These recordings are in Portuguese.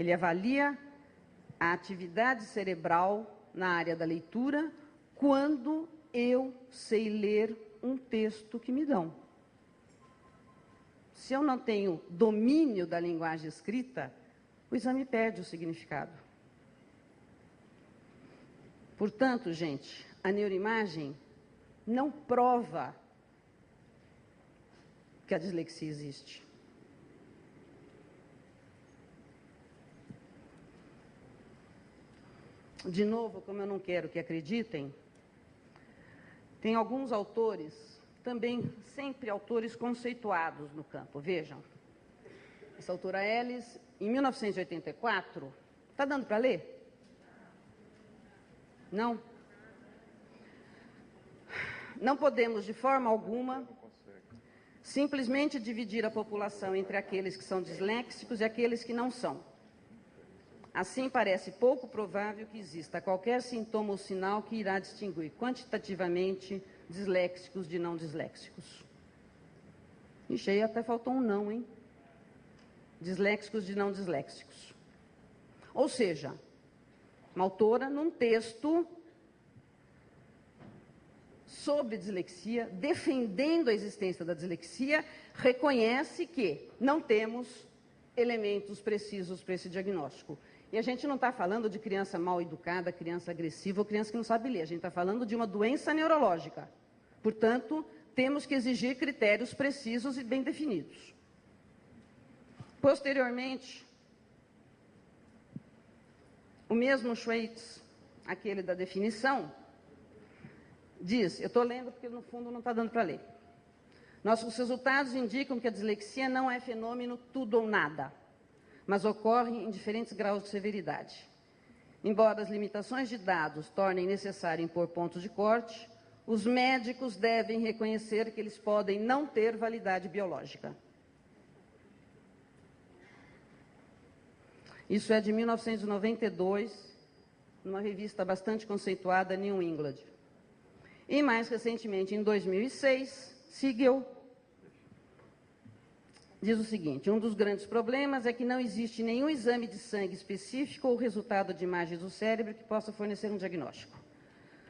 Ele avalia a atividade cerebral na área da leitura quando eu sei ler um texto que me dão. Se eu não tenho domínio da linguagem escrita, o exame perde o significado. Portanto, gente, a neuroimagem não prova que a dislexia existe. De novo, como eu não quero que acreditem, tem alguns autores, também sempre autores conceituados no campo. Vejam, essa autora Ellis, em 1984, está dando para ler? Não? Não podemos, de forma alguma, simplesmente dividir a população entre aqueles que são disléxicos e aqueles que não são. Assim, parece pouco provável que exista qualquer sintoma ou sinal que irá distinguir quantitativamente disléxicos de não disléxicos. Ixi, aí até faltou um não, hein? Disléxicos de não disléxicos. Ou seja, uma autora, num texto sobre dislexia, defendendo a existência da dislexia, reconhece que não temos elementos precisos para esse diagnóstico. E a gente não está falando de criança mal educada, criança agressiva ou criança que não sabe ler. A gente está falando de uma doença neurológica. Portanto, temos que exigir critérios precisos e bem definidos. Posteriormente, o mesmo Schweitz, aquele da definição, diz, eu estou lendo porque no fundo não está dando para ler. Nossos resultados indicam que a dislexia não é fenômeno tudo ou nada, mas ocorre em diferentes graus de severidade. Embora as limitações de dados tornem necessário impor pontos de corte, os médicos devem reconhecer que eles podem não ter validade biológica. Isso é de 1992, numa revista bastante conceituada, New England. E mais recentemente, em 2006, Siegel diz o seguinte, um dos grandes problemas é que não existe nenhum exame de sangue específico ou resultado de imagens do cérebro que possa fornecer um diagnóstico.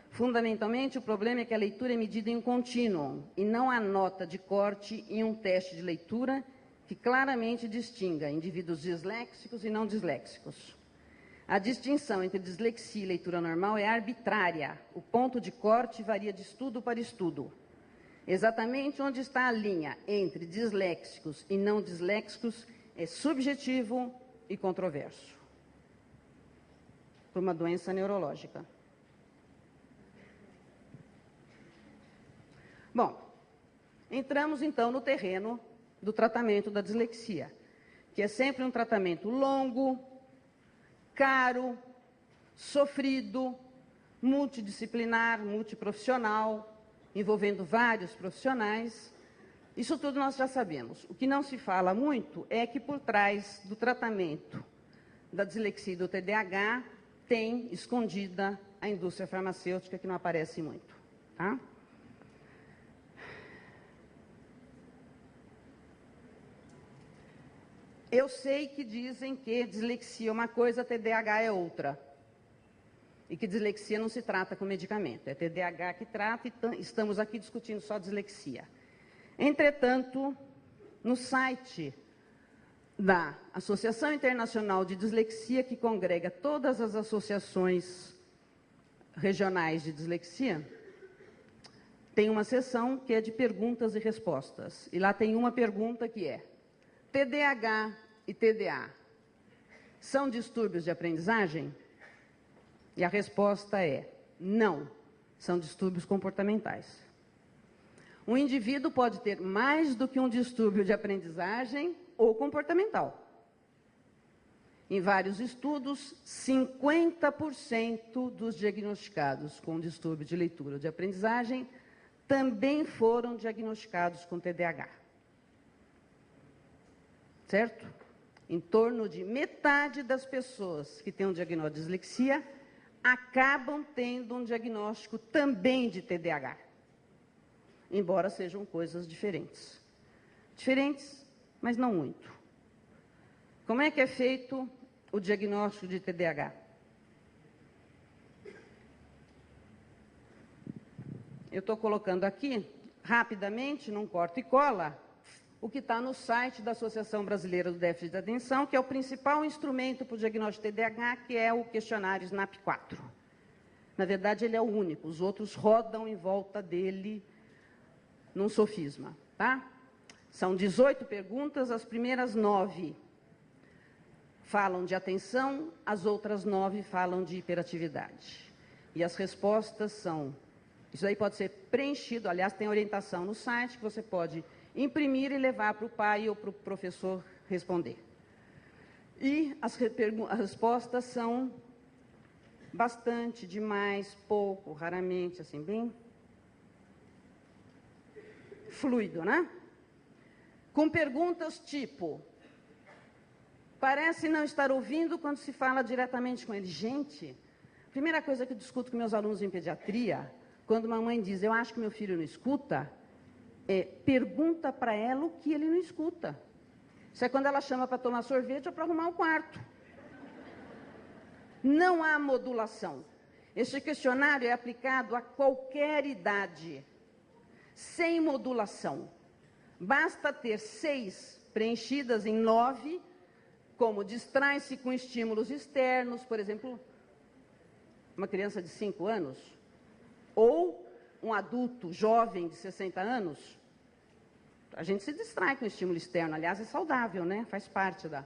Fundamentalmente, o problema é que a leitura é medida em um contínuo e não há nota de corte em um teste de leitura que claramente distinga indivíduos disléxicos e não disléxicos. A distinção entre dislexia e leitura normal é arbitrária. O ponto de corte varia de estudo para estudo. Exatamente onde está a linha entre disléxicos e não disléxicos é subjetivo e controverso. Por uma doença neurológica. Bom, entramos então no terreno do tratamento da dislexia, que é sempre um tratamento longo, caro, sofrido, multidisciplinar, multiprofissional, envolvendo vários profissionais. Isso tudo nós já sabemos. O que não se fala muito é que por trás do tratamento da dislexia e do TDAH tem escondida a indústria farmacêutica, que não aparece muito. Tá? Eu sei que dizem que dislexia é uma coisa, TDAH é outra. E que dislexia não se trata com medicamento. É TDAH que trata e estamos aqui discutindo só dislexia. Entretanto, no site da Associação Internacional de Dislexia, que congrega todas as associações regionais de dislexia, tem uma seção que é de perguntas e respostas. E lá tem uma pergunta que é: TDAH e TDA são distúrbios de aprendizagem? E a resposta é: não, são distúrbios comportamentais. Um indivíduo pode ter mais do que um distúrbio de aprendizagem ou comportamental. Em vários estudos, 50% dos diagnosticados com distúrbio de leitura ou de aprendizagem também foram diagnosticados com TDAH. Certo? Em torno de metade das pessoas que têm um diagnóstico de dislexia acabam tendo um diagnóstico também de TDAH. Embora sejam coisas diferentes. Diferentes, mas não muito. Como é que é feito o diagnóstico de TDAH? Eu estou colocando aqui, rapidamente, num corta e cola, o que está no site da Associação Brasileira do Déficit de Atenção, que é o principal instrumento para o diagnóstico de TDAH, que é o questionário SNAP-4. Na verdade, ele é o único, os outros rodam em volta dele num sofisma, tá? São 18 perguntas, as primeiras 9 falam de atenção, as outras 9 falam de hiperatividade. E as respostas são... Isso aí pode ser preenchido, aliás, tem orientação no site, que você pode imprimir e levar para o pai ou para o professor responder. E as respostas são bastante, demais, pouco, raramente, assim, bem fluido, né? Com perguntas tipo, parece não estar ouvindo quando se fala diretamente com ele. Gente, a primeira coisa que eu discuto com meus alunos em pediatria, quando uma mãe diz, eu acho que meu filho não escuta, pergunta para ela o que ele não escuta. Isso é quando ela chama para tomar sorvete ou para arrumar o quarto. Não há modulação. Este questionário é aplicado a qualquer idade, sem modulação. Basta ter 6 preenchidas em 9, como distrai-se com estímulos externos, por exemplo, uma criança de 5 anos, ou um adulto jovem de 60 anos, a gente se distrai com estímulo externo, aliás, é saudável, né? Faz parte da...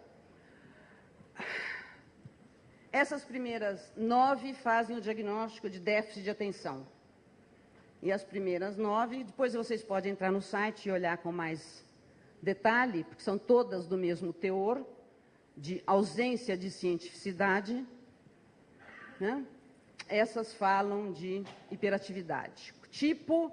Essas primeiras 9 fazem o diagnóstico de déficit de atenção. E as primeiras 9, depois vocês podem entrar no site e olhar com mais detalhe, porque são todas do mesmo teor, de ausência de cientificidade, né? Essas falam de hiperatividade. Tipo,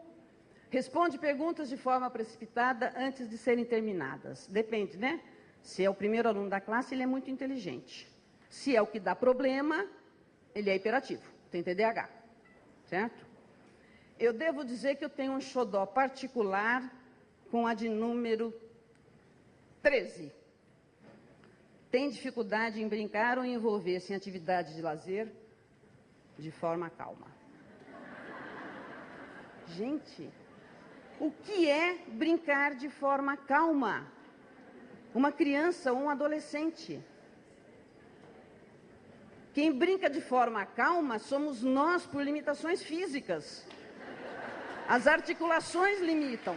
responde perguntas de forma precipitada antes de serem terminadas. Depende, né? Se é o primeiro aluno da classe, ele é muito inteligente. Se é o que dá problema, ele é hiperativo, tem TDAH, certo? Eu devo dizer que eu tenho um xodó particular com a de número 13. Tem dificuldade em brincar ou envolver-se em atividade de lazer de forma calma. Gente, o que é brincar de forma calma? Uma criança ou um adolescente. Quem brinca de forma calma somos nós por limitações físicas. As articulações limitam.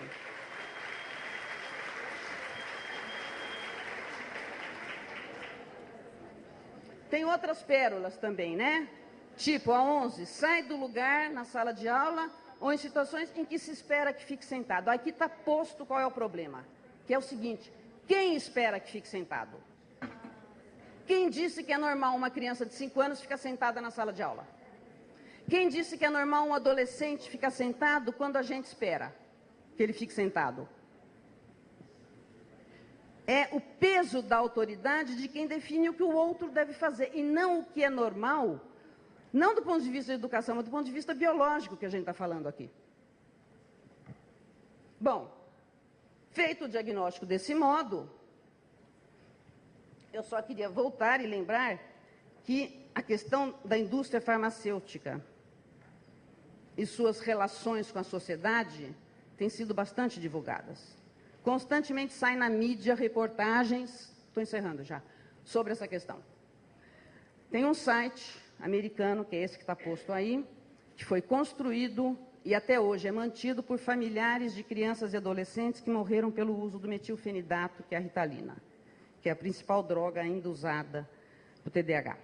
Tem outras pérolas também, né? Tipo, a 11, sai do lugar na sala de aula ou em situações em que se espera que fique sentado. Aqui está posto qual é o problema, que é o seguinte, quem espera que fique sentado? Quem disse que é normal uma criança de 5 anos ficar sentada na sala de aula? Quem disse que é normal um adolescente ficar sentado quando a gente espera que ele fique sentado? É o peso da autoridade de quem define o que o outro deve fazer, e não o que é normal, não do ponto de vista da educação, mas do ponto de vista biológico que a gente está falando aqui. Bom, feito o diagnóstico desse modo, eu só queria voltar e lembrar que a questão da indústria farmacêutica e suas relações com a sociedade têm sido bastante divulgadas. Constantemente saem na mídia reportagens, estou encerrando já, sobre essa questão. Tem um site americano, que é esse que está posto aí, que foi construído e até hoje é mantido por familiares de crianças e adolescentes que morreram pelo uso do metilfenidato, que é a Ritalina, que é a principal droga ainda usada para o TDAH.